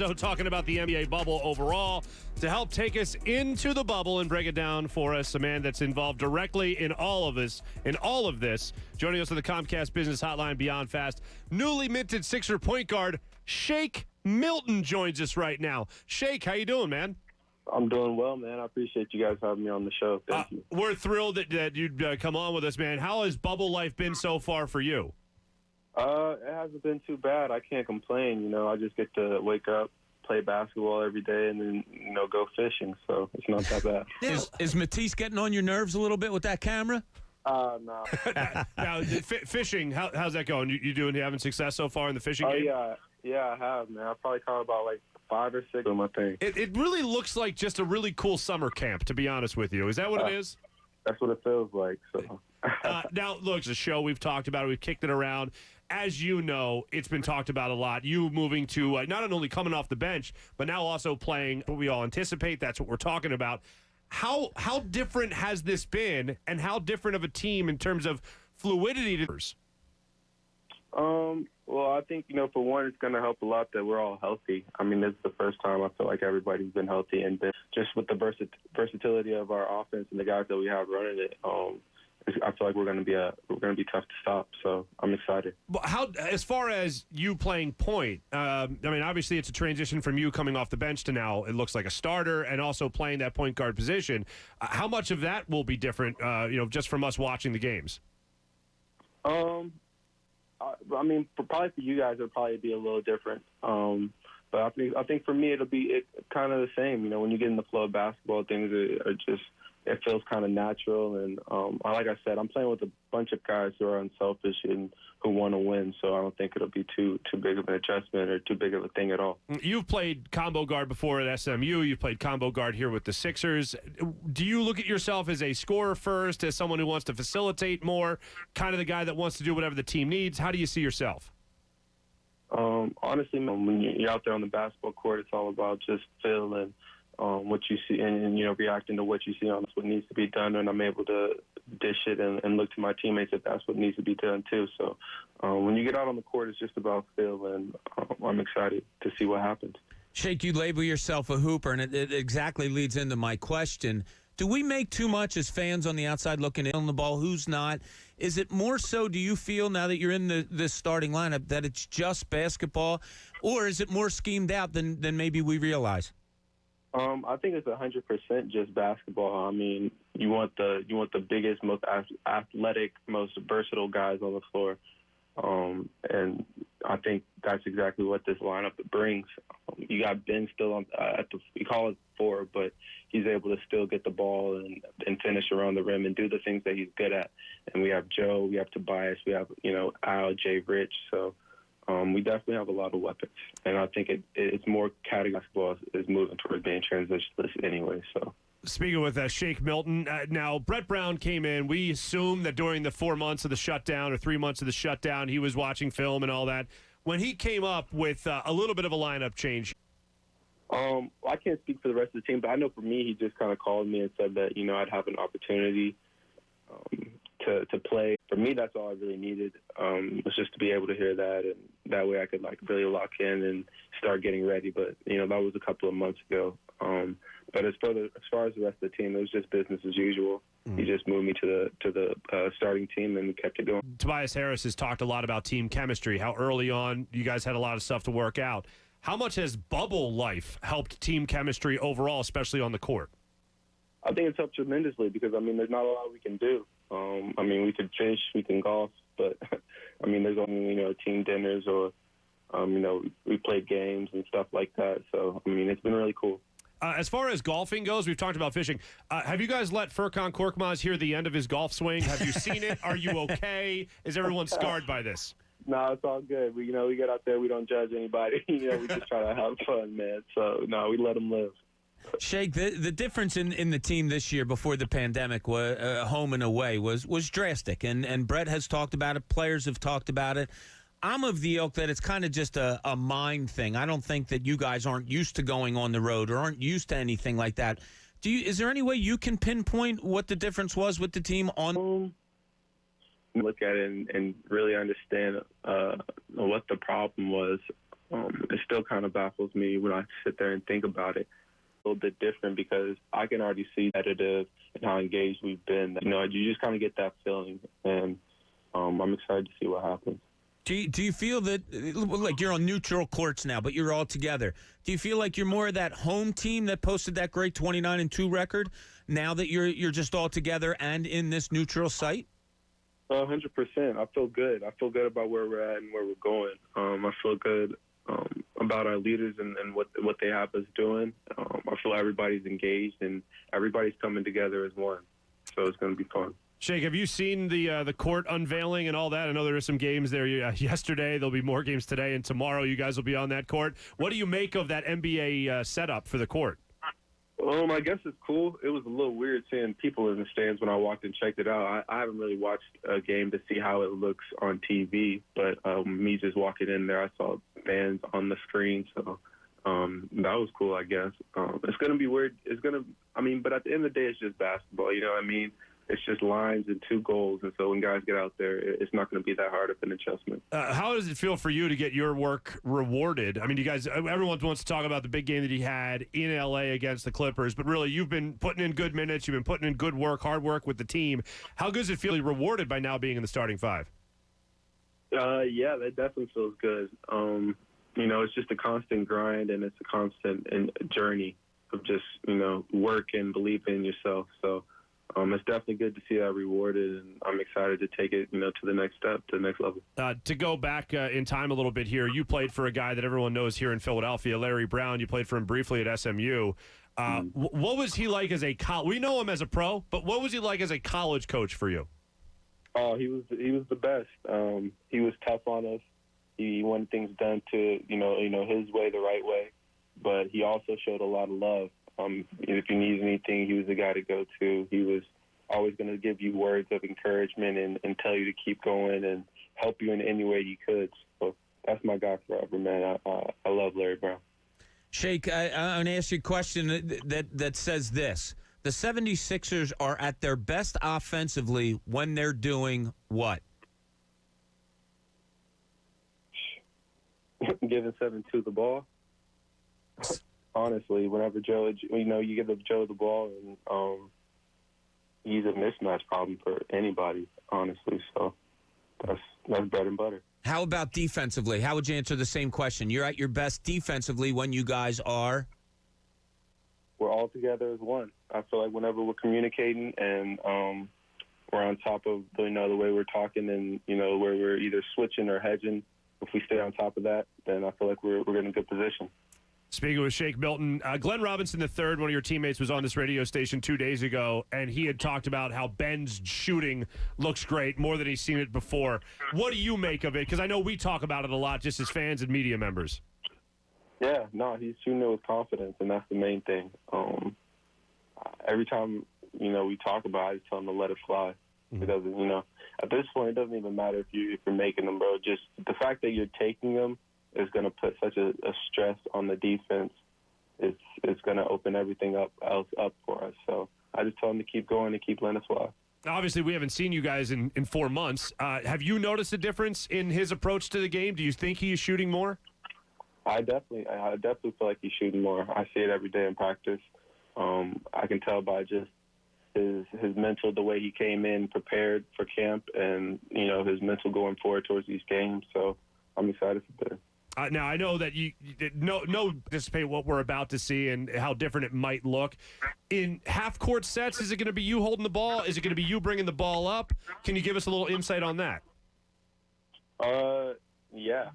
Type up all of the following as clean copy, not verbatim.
So talking about the NBA bubble overall, to help take us into the bubble and break it down for us, a man that's involved directly in all of this, joining us on the Comcast Business Hotline Beyond Fast, newly minted Sixer point guard Shake Milton joins us right now. Shake, how you doing, man? I'm doing well, man. I appreciate you guys having me on the show. Thank you. We're thrilled that you'd come on with us, man. How has bubble life been so far for you? It hasn't been too bad. I can't complain. You know, I just get to wake up, play basketball every day, and then, go fishing. So it's not that bad. Is Matisse getting on your nerves a little bit with that camera? No. Now, fishing, how's that going? You having success so far in the fishing game? Yeah, I have, man. I probably caught about 5 or 6 of my thing. It really looks like just a really cool summer camp, to be honest with you. Is that what it is? That's what it feels like. So. Now, look, it's a show we've talked about it. We've kicked it around. As you know, it's been talked about a lot. You moving to not only coming off the bench, but now also playing what we all anticipate. That's what we're talking about. How different has this been, and how different of a team in terms of fluidity? Well, I think, for one, it's going to help a lot that we're all healthy. I mean, this is the first time I feel like everybody's been healthy, and just with the versatility of our offense and the guys that we have running it, I feel like we're going to be tough to stop. So I'm excited. How, as far as you playing point, obviously it's a transition from you coming off the bench to now it looks like a starter and also playing that point guard position. How much of that will be different? Just from us watching the games. Probably for you guys, it'll probably be a little different. But I think for me, it'll be kind of the same. When you get in the flow of basketball, things are just, it feels kind of natural. And like I said, I'm playing with a bunch of guys who are unselfish and who want to win. So I don't think it'll be too big of an adjustment or too big of a thing at all. You've played combo guard before at SMU. You've played combo guard here with the Sixers. Do you look at yourself as a scorer first, as someone who wants to facilitate more, kind of the guy that wants to do whatever the team needs? How do you see yourself? Honestly, when you're out there on the basketball court, it's all about just feeling what you see and reacting to what you see. That's what needs to be done, and I'm able to dish it and look to my teammates if that's what needs to be done too. So when you get out on the court, it's just about feel, and I'm excited to see what happens. Shake, you label yourself a hooper, and it exactly leads into my question. Do we make too much as fans on the outside looking in on the ball? Who's not? Is it more so, do you feel now that you're in this starting lineup, that it's just basketball, or is it more schemed out than maybe we realize? I think it's 100% just basketball. I mean, you want the biggest, most athletic, most versatile guys on the floor, and I think that's exactly what this lineup brings. You got Ben still on we call it 4, but he's able to still get the ball and finish around the rim and do the things that he's good at. And we have Joe, we have Tobias, we have Al, Jay, Rich. So. We definitely have a lot of weapons, and I think it's more category basketball is moving towards being transitionless anyway. So, speaking with Shake Milton, now Brett Brown came in. We assume that during the 4 months of the shutdown or 3 months of the shutdown, he was watching film and all that. When he came up with a little bit of a lineup change, I can't speak for the rest of the team, but I know for me, he just kind of called me and said that I'd have an opportunity to play. For me, that's all I really needed, was just to be able to hear that, and that way I could really lock in and start getting ready. But that was a couple of months ago. But as far as the rest of the team, it was just business as usual. He just moved me to the starting team, and we kept it going. Tobias Harris has talked a lot about team chemistry, how early on you guys had a lot of stuff to work out. How much has bubble life helped team chemistry overall, especially on the court? I think it's helped tremendously because, there's not a lot we can do. We could fish, we can golf, but, there's only, team dinners or, we played games and stuff like that. So, it's been really cool. As far as golfing goes, we've talked about fishing. Have you guys let Furkan Korkmaz hear the end of his golf swing? Have you seen it? Are you okay? Is everyone scarred by this? No, it's all good. We get out there, we don't judge anybody. We just try to have fun, man. So, no, we let them live. Shake, the difference in the team this year before the pandemic, was home and away, was drastic. And Brett has talked about it. Players have talked about it. I'm of the ilk that it's kind of just a mind thing. I don't think that you guys aren't used to going on the road or aren't used to anything like that. Is there any way you can pinpoint what the difference was with the team on? Look at it and really understand what the problem was. It still kind of baffles me when I sit there and think about it. A little bit different because I can already see competitive and how engaged we've been. You just kind of get that feeling, and I'm excited to see what happens. Do you feel that, like, you're on neutral courts now, but you're all together? Do you feel like you're more of that home team that posted that great 29-2 record now that you're just all together and in this neutral site? 100%. I feel good. I feel good about where we're at and where we're going. I feel good about our leaders and what they have us doing. I feel everybody's engaged and everybody's coming together as one. So it's going to be fun. Shake, have you seen the court unveiling and all that? I know there were some games there yesterday. There'll be more games today, and tomorrow you guys will be on that court. What do you make of that NBA setup for the court? I guess it's cool. It was a little weird seeing people in the stands when I walked and checked it out. I haven't really watched a game to see how it looks on TV, but me just walking in there, I saw fans on the screen, so that was cool, I guess. It's going to be weird. But at the end of the day, it's just basketball, you know what I mean? It's just lines and 2 goals, and so when guys get out there, it's not going to be that hard of an adjustment. How does it feel for you to get your work rewarded? I mean, you guys, everyone wants to talk about the big game that he had in L.A. against the Clippers, but really, you've been putting in good minutes, you've been putting in good work, hard work with the team. How good does it feel to be rewarded by now being in the starting 5? Yeah, that definitely feels good. It's just a constant grind, and it's a constant journey of just, work and believing in yourself. So it's definitely good to see that rewarded, and I'm excited to take it, to the next step, to the next level. To go back in time a little bit here, you played for a guy that everyone knows here in Philadelphia, Larry Brown. You played for him briefly at SMU. What was he like as a we know him as a pro, but what was he like as a college coach for you? Oh, he was the best. He was tough on us. He wanted things done to, his way, the right way. But he also showed a lot of love. If you need anything, he was the guy to go to. He was always going to give you words of encouragement and tell you to keep going and help you in any way he could. So that's my guy forever, man. I love Larry Brown. Shake, I'm going to ask you a question that says this. The 76ers are at their best offensively when they're doing what? Giving 7-2 the ball. Honestly, whenever Joe, you give Joe the ball, and he's a mismatch problem for anybody, honestly. So that's bread and butter. How about defensively? How would you answer the same question? You're at your best defensively when you guys are? We're all together as one. I feel like whenever we're communicating and we're on top of the way we're talking and, where we're either switching or hedging, if we stay on top of that, then I feel like we're in a good position. Speaking with Shake Milton, Glenn Robinson III, one of your teammates, was on this radio station 2 days ago, and he had talked about how Ben's shooting looks great, more than he's seen it before. What do you make of it? Because I know we talk about it a lot just as fans and media members. Yeah, no, he's shooting it with confidence, and that's the main thing. Every time, we talk about it, I just tell him to let it fly. It doesn't, at this point, it doesn't even matter if you're making them, bro. Just the fact that you're taking them is going to put such a stress on the defense. It's going to open everything else up for us. So I just tell him to keep going and keep letting it fly. Obviously, we haven't seen you guys in 4 months. Have you noticed a difference in his approach to the game? Do you think he is shooting more? I definitely feel like he's shooting more. I see it every day in practice. I can tell by just his mental, the way he came in prepared for camp, and his mental going forward towards these games. So I'm excited for that. Now, I know that you no anticipate what we're about to see and how different it might look. In half-court sets, is it going to be you holding the ball? Is it going to be you bringing the ball up? Can you give us a little insight on that? Yeah.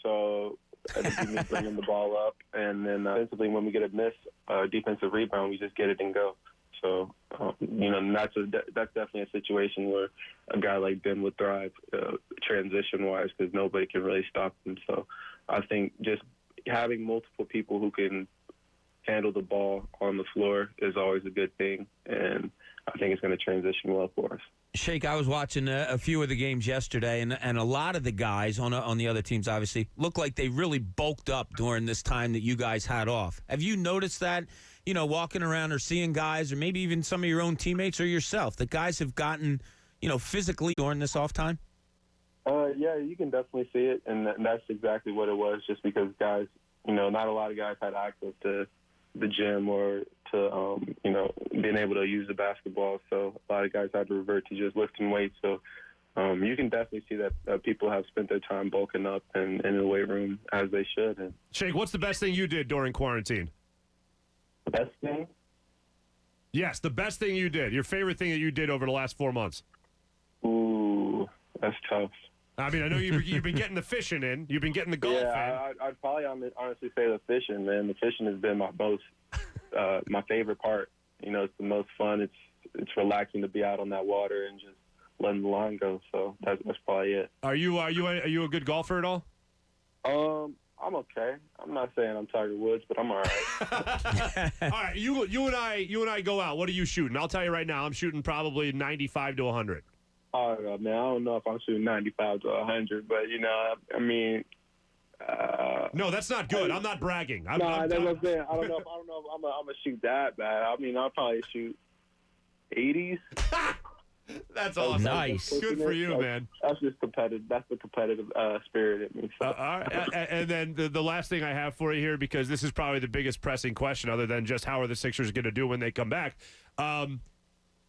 So it'll be me bringing the ball up, and then defensively, when we get a defensive rebound, we just get it and go. So, that's definitely a situation where a guy like Ben would thrive transition-wise because nobody can really stop him. So I think just having multiple people who can handle the ball on the floor is always a good thing, and I think it's going to transition well for us. Shake, I was watching a few of the games yesterday, and a lot of the guys on the other teams, obviously, look like they really bulked up during this time that you guys had off. Have you noticed that, walking around or seeing guys, or maybe even some of your own teammates or yourself, that guys have gotten, physically during this off time? Yeah, you can definitely see it, and that's exactly what it was. Just because guys, not a lot of guys had access to the gym or to being able to use the basketball. So a lot of guys had to revert to just lifting weights. So you can definitely see that people have spent their time bulking up in the weight room as they should. And Shake, what's the best thing you did during quarantine? the best thing? Yes, the best thing you did. Your favorite thing that you did over the last 4 months. Ooh, that's tough. I mean, I know you've been getting the fishing in. You've been getting the golf in. I'd probably honestly say the fishing, man. The fishing has been my favorite part. It's the most fun. It's relaxing to be out on that water and just letting the line go. So that's probably it. Are you a good golfer at all? I'm okay. I'm not saying I'm Tiger Woods, but I'm all right. All right, you and I go out. What are you shooting? I'll tell you right now. I'm shooting probably 95 to 100. Oh, man, I don't know if I'm shooting 95 to 100, but I mean. No, that's not good. I'm not bragging. That's what I'm saying. I don't know if I'm gonna shoot that bad. I mean, I'll probably shoot 80s. That's awesome. Nice. Good for you, man. That's just competitive. That's the competitive spirit in me. So. All right. And then the last thing I have for you here, because this is probably the biggest pressing question other than just how are the Sixers going to do when they come back.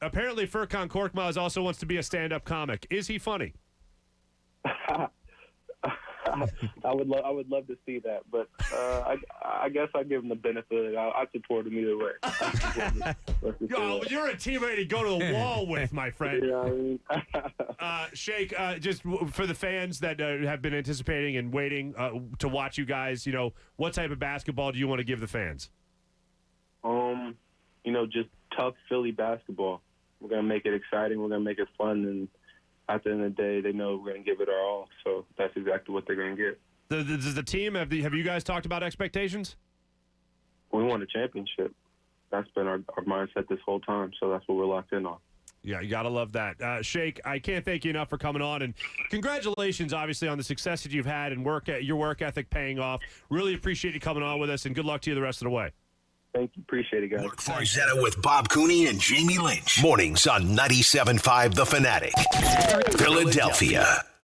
Apparently, Furkan Korkmaz also wants to be a stand-up comic. Is he funny? I would love to see that, but I guess I give him the benefit. I support him either way. You're a teammate to go to the wall with, my friend. Yeah, I mean. Shake, just for the fans that have been anticipating and waiting to watch you guys, what type of basketball do you want to give the fans? Just tough Philly basketball. We're gonna make it exciting. We're gonna make it fun, and at the end of the day, they know we're going to give it our all. So that's exactly what they're going to get. Does the team, have you guys talked about expectations? We won a championship. That's been our mindset this whole time. So that's what we're locked in on. Yeah, you got to love that. Shake, I can't thank you enough for coming on. And congratulations, obviously, on the success that you've had and your work ethic paying off. Really appreciate you coming on with us, and good luck to you the rest of the way. Thank you. Appreciate it, guys. Farzetta with Bob Cooney and Jamie Lynch. Mornings on 97.5 The Fanatic. Philadelphia.